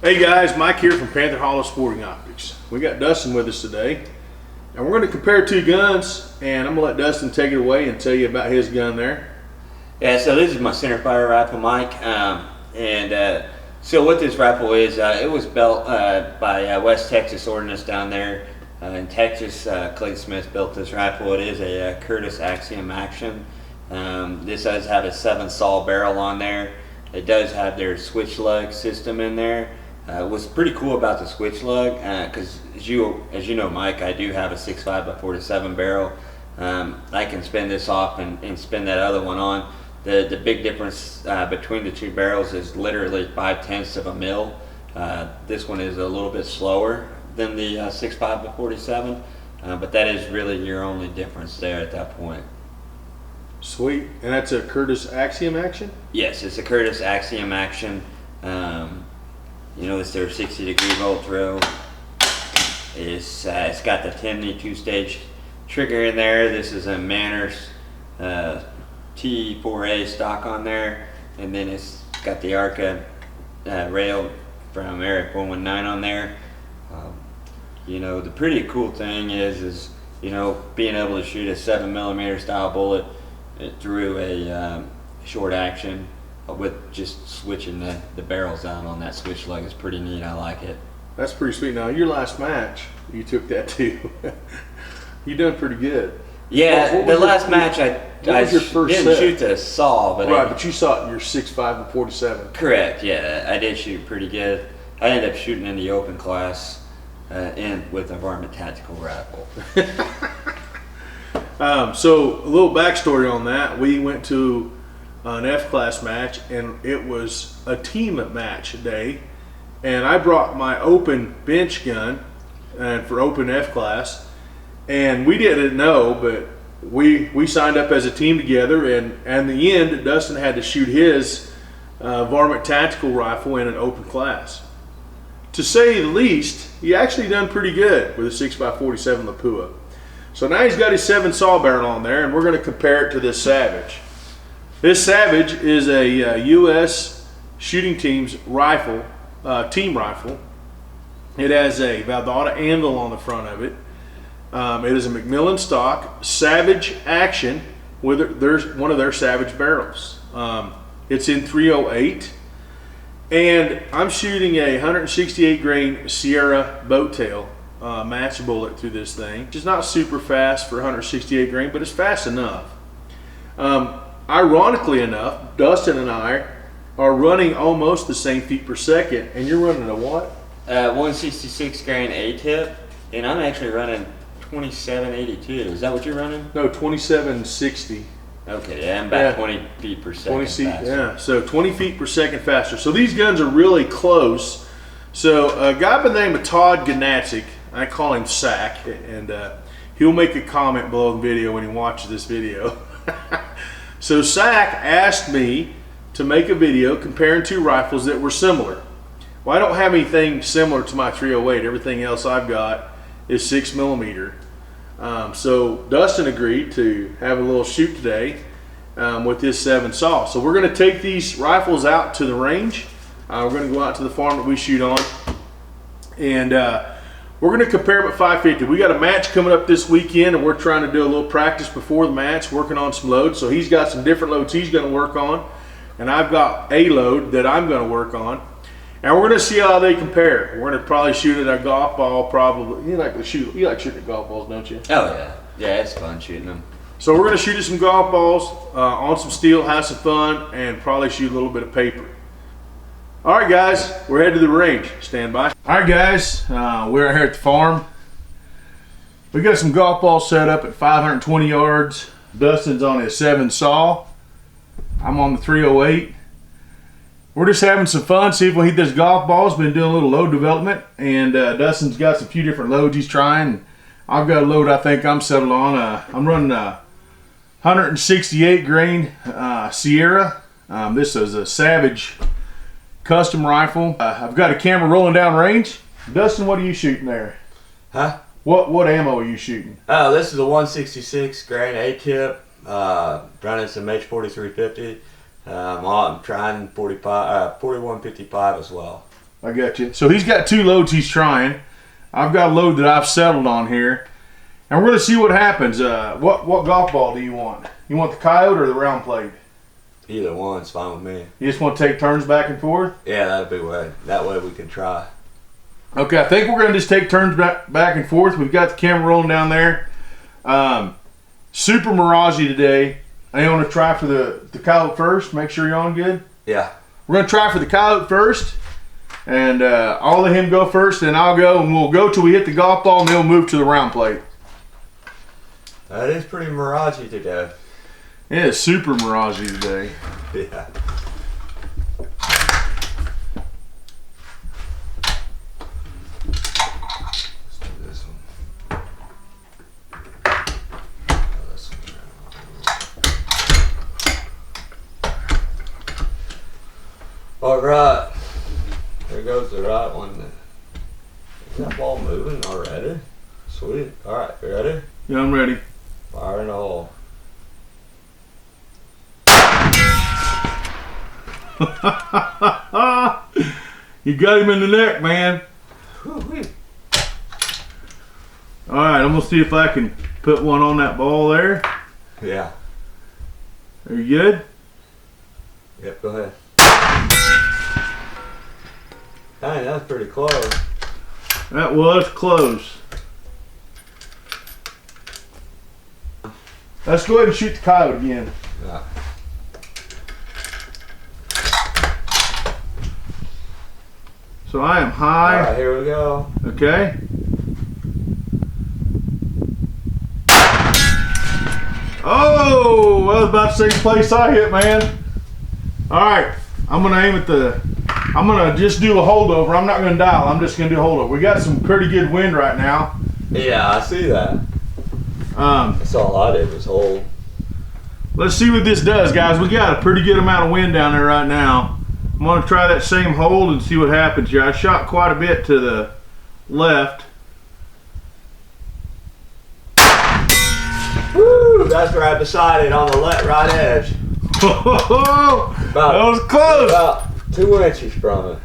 Hey guys, Mike here from Panther Hollow Sporting Optics. We got Dustin with us today, and we're going to compare two guns, and I'm going to let Dustin take it away and tell you about his gun there. Yeah, so this is my centerfire rifle, Mike, so what this rifle is, it was built by West Texas Ordnance down there in Texas. Clay Smith built this rifle. It is a Curtis Axiom Action. This does have a 7-saw barrel on there. It does have their switch lug system in there. What's pretty cool about the switch lug, because as you know, Mike, I do have a 6.5x47 barrel. I can spin this off and spin that other one on. The big difference between the two barrels is literally 0.5 of a mil. This one is a little bit slower than the 6.5x47, but that is really your only difference there at that point. Sweet. And that's a Curtis Axiom Action? Yes, it's a Curtis Axiom Action. You know, it's their 60-degree bolt throw. It's got the 10 two-stage trigger in there. This is a Manners T4A stock on there, and then it's got the Arca rail from Eric 119 on there. You know, the pretty cool thing is you know, being able to shoot a 7mm style bullet through a short action with just switching the barrels out on that switch lug is pretty neat. I like it. That's pretty sweet. Now, your last match, you took that too. You done pretty good. Yeah, the last match I didn't shoot the saw, but but you saw it in your 6.5x47. Correct. Yeah, I did shoot pretty good. I ended up shooting in the open class and with a varmint tactical rifle. So a little backstory on that. We went to an F-class match, and it was a team match day, and I brought my open bench gun and for open F-class, and we didn't know, but we signed up as a team together, and in the end, Dustin had to shoot his varmint tactical rifle in an open class. To say the least, he actually done pretty good with a 6x47 Lapua. So now he's got his 7-saw barrel on there, and we're going to compare it to this Savage. This Savage is a U.S. shooting team's rifle, team rifle. It has a Valdota anvil on the front of it. It is a Macmillan stock Savage Action with one of their Savage barrels. It's in 308, and I'm shooting a 168 grain Sierra boat tail match bullet through this thing, which is not super fast for 168 grain, but it's fast enough. Ironically enough, Dustin and I are running almost the same feet per second, and you're running a what? 166 grain A-tip, and I'm actually running 2782. Is that what you're running? No, 2760. Okay, yeah, I'm about 20 feet per second faster. Yeah, so 20 feet per second faster. So these guns are really close. So a guy by the name of Todd Ganatzik, I call him Sack, and he'll make a comment below the video when he watches this video. So Sack asked me to make a video comparing two rifles that were similar. Well, I don't have anything similar to my 308. Everything else I've got is 6mm. So Dustin agreed to have a little shoot today with this 7-saw. So we're going to take these rifles out to the range. We're going to go out to the farm that we shoot on, and we're going to compare them at 550. We got a match coming up this weekend, and we're trying to do a little practice before the match, working on some loads. So he's got some different loads he's going to work on, and I've got a load that I'm going to work on. And we're going to see how they compare. We're going to probably shoot at a golf ball, probably. You like shooting at golf balls, don't you? Oh, yeah. Yeah, it's fun shooting them. So we're going to shoot at some golf balls on some steel, have some fun, and probably shoot a little bit of paper. All right, guys, we're headed to the range. Stand by. All right, guys, we're here at the farm. We got some golf balls set up at 520 yards. Dustin's on his 7-saw. I'm on the 308. We're just having some fun, see if we hit this golf ball. Been doing a little load development, and Dustin's got a few different loads he's trying. I've got a load I think I'm settled on. I'm running a 168 grain Sierra. This is a Savage custom rifle. I've got a camera rolling down range. Dustin, what are you shooting there? Huh? What ammo are you shooting? This is a 166 grain A-tip. Running some H4350. I'm trying 4155 as well. I got you. So he's got 2 loads he's trying. I've got a load that I've settled on here. And we're going to see what happens. What golf ball do you want? You want the coyote or the round plate? Either one's fine with me. You just want to take turns back and forth? Yeah, that'd be way. That way we can try. Okay, I think we're going to just take turns back and forth. We've got the camera rolling down there. Super Mirage today. I want to try for the coyote first. Make sure you're on good. Yeah. We're going to try for the coyote first. And I'll let him go first, and I'll go, and we'll go till we hit the golf ball, and then we'll move to the round plate. That is pretty miragey today. It is super miragey today. Yeah. Let's do this one. This one. All right. There goes the right one. Is that ball moving already? Sweet. All right, you ready? Yeah, I'm ready. Fire in the hole. You got him in the neck, man. Woo-wee. All right, I'm gonna see if I can put one on that ball there. Yeah. Are you good? Yep, go ahead. Dang, that was pretty close. That was close. Let's go ahead and shoot the coyote again. Yeah. So I am All high. right, here we go. Okay. Oh, I was about to say the place I hit, man. All right, I'm gonna aim at the. I'm gonna just do a holdover. I'm not gonna dial. I'm just gonna do a holdover. We got some pretty good wind right now. Yeah, I see that. That's all I did was hold. Let's see what this does, guys. We got a pretty good amount of wind down there right now. I'm gonna try that same hold and see what happens here. I shot quite a bit to the left. Woo! That's right beside it on the right edge. That was close. About 2 inches from it.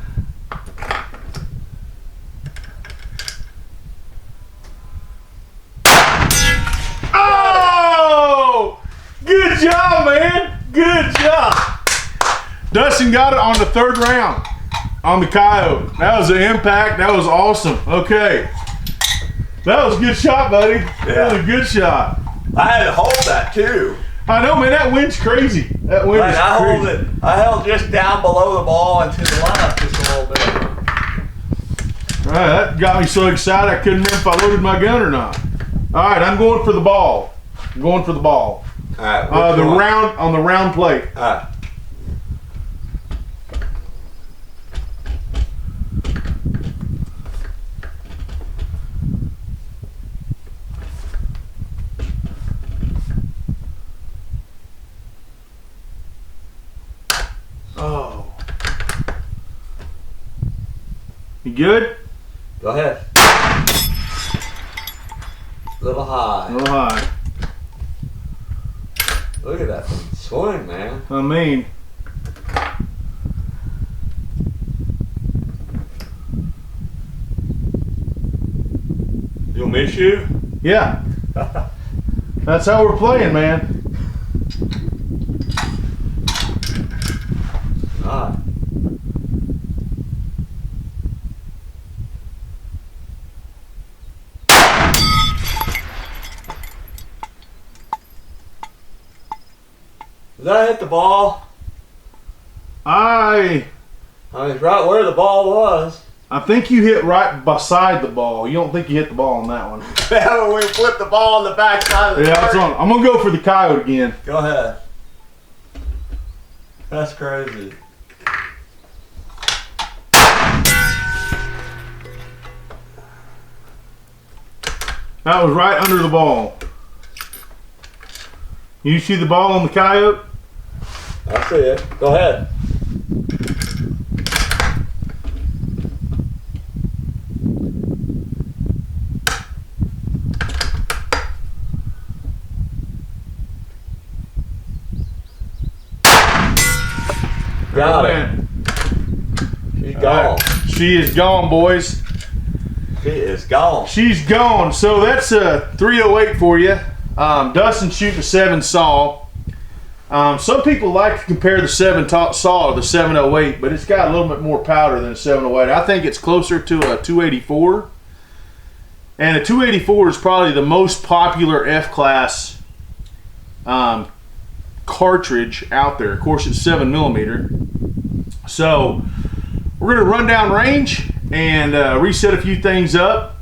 Oh! Good job, man. Good job. Dustin got it on the 3rd round on the coyote. That was an impact. That was awesome. Okay. That was a good shot, buddy. That was a good shot. I had to hold that too. I know, man. That wind's crazy. That wind is I crazy. hold it. I held just down below the ball and to the left just a little bit. All right, that got me so excited I couldn't remember if I loaded my gun or not. All right, I'm going for the ball. I'm going for the ball. All right. The round on the round plate. All right. Oh. You good? Go ahead. A little high. A little high. Look at that thing swing, man. I mean, You want me to shoot? yeah. That's how we're playing, man. All right. Did that hit the ball? I I mean, right where the ball was. think you hit right beside the ball. You don't think you hit the ball on that one. Yeah, when we flipped the ball on the back side of the Yeah, that's target. on. I'm gonna go for the coyote again. Go ahead. That's crazy. That was right under the ball. You see the ball on the coyote? I see it. Go ahead. Got it. Man. She's All gone. right. She is gone, boys. She is gone. She's gone. So that's a 308 for you. Dustin shooting a 7 saw. Some people like to compare the 7 saw to the 708, but it's got a little bit more powder than a 708. I think it's closer to a 284. And a 284 is probably the most popular F-class cartridge out there. Of course, it's 7mm. So we're going to run down range and reset a few things up,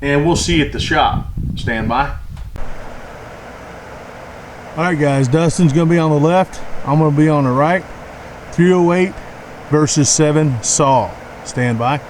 and we'll see you at the shop. Stand by. All right, guys, Dustin's going to be on the left. I'm going to be on the right. 308 versus 7 saw. Stand by.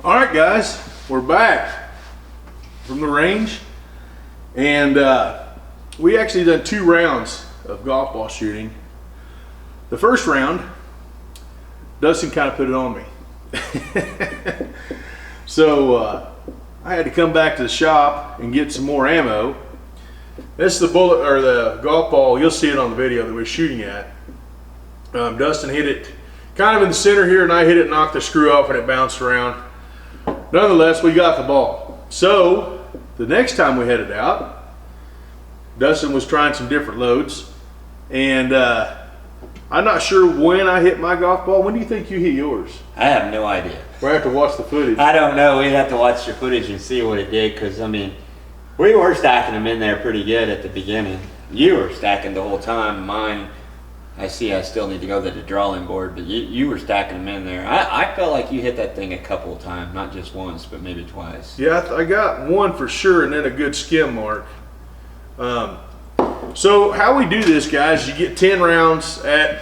All right, guys, we're back from the range, and we actually done 2 rounds of golf ball shooting. The first round, Dustin kind of put it on me. So I had to come back to the shop and get some more ammo. This is the bullet, or the golf ball, you'll see it on the video that we're shooting at. Dustin hit it kind of in the center here, and I hit it, knocked the screw off, and it bounced around. Nonetheless, we got the ball. So the next time we headed out, Dustin was trying some different loads, and I'm not sure when I hit my golf ball. When do you think you hit yours? I have no idea. We'll have to watch the footage. I don't know. We'd have to watch the footage and see what it did, because, I mean, we were stacking them in there pretty good at the beginning. You were stacking the whole time. Mine, I still need to go to the drawing board, but you were stacking them in there. I felt like you hit that thing a couple of times, not just once, but maybe twice. Yeah, I got one for sure, and then a good skim mark. So how we do this, guys, you get 10 rounds at,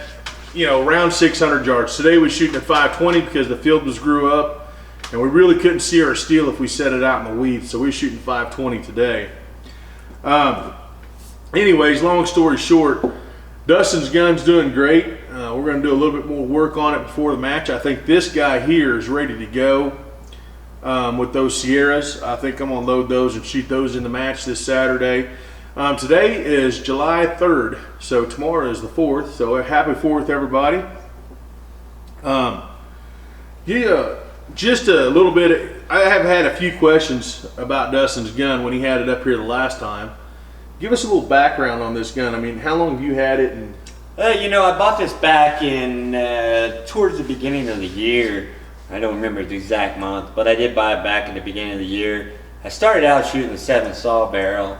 around 600 yards. Today we're shooting at 520 because the field was grew up, and we really couldn't see our steel if we set it out in the weeds, so we're shooting 520 today. Anyways, long story short, Dustin's gun's doing great. We're going to do a little bit more work on it before the match. I think this guy here is ready to go with those Sierras. I think I'm going to load those and shoot those in the match this Saturday. Today is July 3rd, so tomorrow is the 4th. So happy 4th, everybody. Yeah, just a little bit. I have had a few questions about Dustin's gun when he had it up here the last time. Give us a little background on this gun. I mean, how long have you had it? And I bought this back in towards the beginning of the year. I don't remember the exact month, but I did buy it back in the beginning of the year. I started out shooting the 7 saw barrel.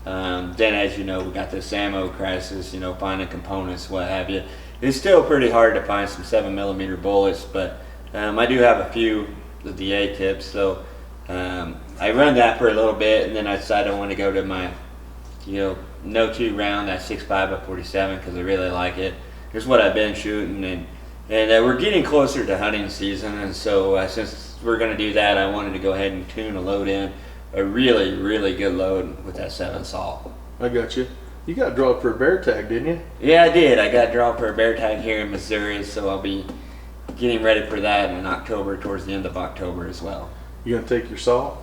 Then, as you know, we got this ammo crisis, finding components, what have you. It's still pretty hard to find some 7mm bullets, but I do have a few of the A-tips. So I run that for a little bit, and then I decided I want to go to my no 2 round, that 6.5 by 47, because I really like it. Here's what I've been shooting, and we're getting closer to hunting season, and so since we're going to do that, I wanted to go ahead and tune a load in, a really, really good load with that 7 saw. I got you. You got drawn for a bear tag, didn't you? Yeah, I did. I got drawn for a bear tag here in Missouri, so I'll be getting ready for that in October, towards the end of October as well. You going to take your saw?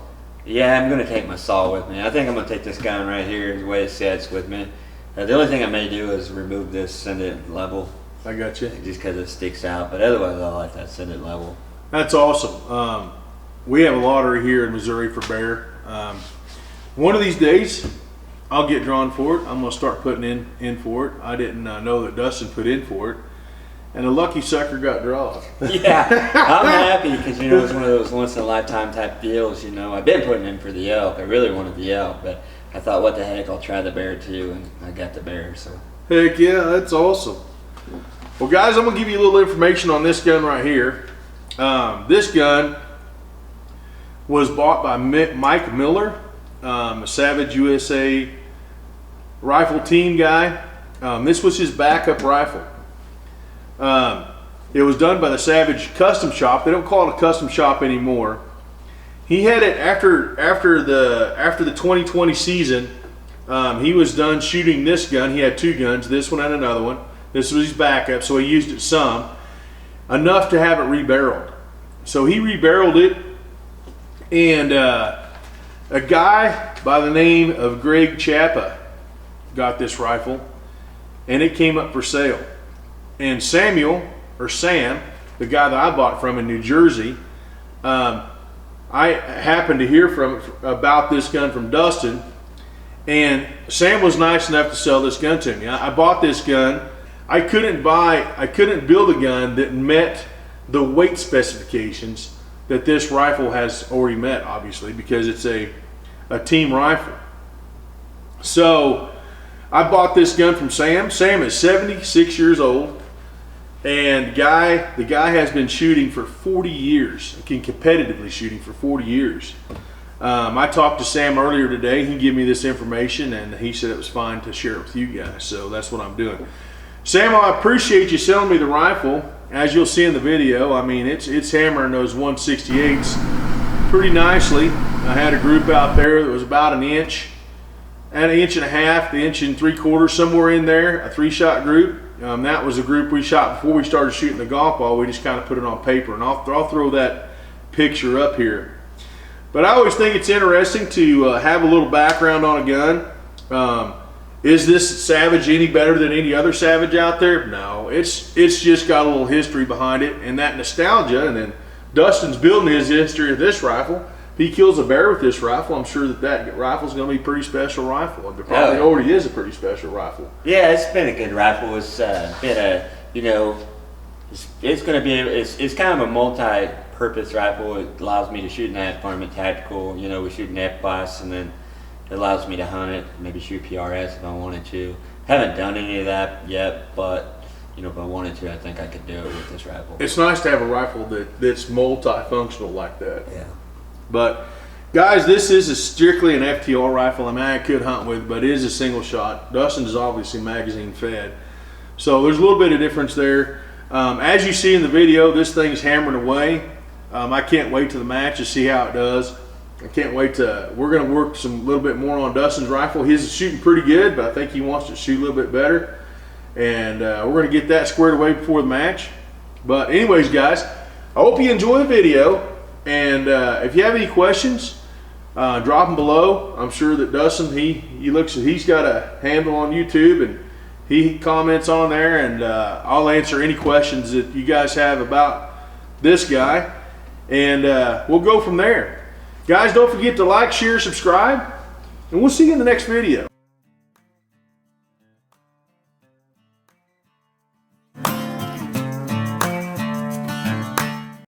Yeah, I'm going to take my saw with me. I think I'm going to take this gun right here, the way it sets with me. The only thing I may do is remove this, send it level. I got you. Just because it sticks out, but otherwise I like that, send it level. That's awesome. We have a lottery here in Missouri for bear. One of these days, I'll get drawn for it. I'm going to start putting in for it. I didn't know that Dustin put in for it. and the lucky sucker got drawn. Yeah, I'm happy because it's one of those once in a lifetime type deals. I've been putting in for the elk. I really wanted the elk, but I thought, what the heck, I'll try the bear too, and I got the bear. So Heck yeah, that's awesome. Well, guys, I'm gonna give you a little information on this gun right here. This gun was bought by Mike Miller, a Savage USA rifle team guy. This was his backup rifle. It was done by the Savage Custom Shop. They don't call it a custom shop anymore. He had it after the 2020 season. He was done shooting this gun. He had 2 guns, this one and another one. This was his backup, so he used it some, enough to have it rebarreled. So he rebarreled it, and a guy by the name of Greg Chappa got this rifle, and it came up for sale. And Sam, the guy that I bought from in New Jersey, I happened to hear about this gun from Dustin, and Sam was nice enough to sell this gun to me. I bought this gun. I couldn't build a gun that met the weight specifications that this rifle has already met, obviously, because it's a team rifle. So I bought this gun from Sam. Sam is 76 years old, and the guy has been shooting for 40 years, competitively shooting for 40 years. I talked to Sam earlier today. He gave me this information, and he said it was fine to share it with you guys, so that's what I'm doing. Sam, I appreciate you selling me the rifle. As you'll see in the video, I mean, it's hammering those 168s pretty nicely. I had a group out there that was about an inch and an inch and a half, the inch and 3/4, somewhere in there, a 3-shot group. That was a group we shot before we started shooting the golf ball. We just kind of put it on paper, and I'll throw that picture up here. But I always think it's interesting to have a little background on a gun. Is this Savage any better than any other Savage out there? No, it's just got a little history behind it, and that nostalgia. And then Dustin's building his history of this rifle. If he kills a bear with this rifle, I'm sure that rifle's going to be a pretty special rifle. It probably already is a pretty special rifle. Yeah, it's been a good rifle. It's been a it's going to be it's kind of a multi-purpose rifle. It allows me to shoot in that Farming Tactical. We shoot in F-class, and then it allows me to hunt it, maybe shoot PRS if I wanted to. Haven't done any of that yet, but if I wanted to, I think I could do it with this rifle. It's nice to have a rifle that's multifunctional like that. Yeah. But guys, this is strictly an FTR rifle. I mean, I could hunt with, but it is a single shot. Dustin is obviously magazine fed, so there's a little bit of difference there. As you see in the video, this thing's hammering away. I can't wait to the match to see how it does. I can't wait we're going to work a little bit more on Dustin's rifle. His is shooting pretty good, but I think he wants to shoot a little bit better. And we're going to get that squared away before the match. But anyways, guys, I hope you enjoy the video. And if you have any questions, drop them below. I'm sure that Dustin, he's got a handle on YouTube, and he comments on there. And I'll answer any questions that you guys have about this guy. And we'll go from there. Guys, don't forget to like, share, subscribe, and we'll see you in the next video.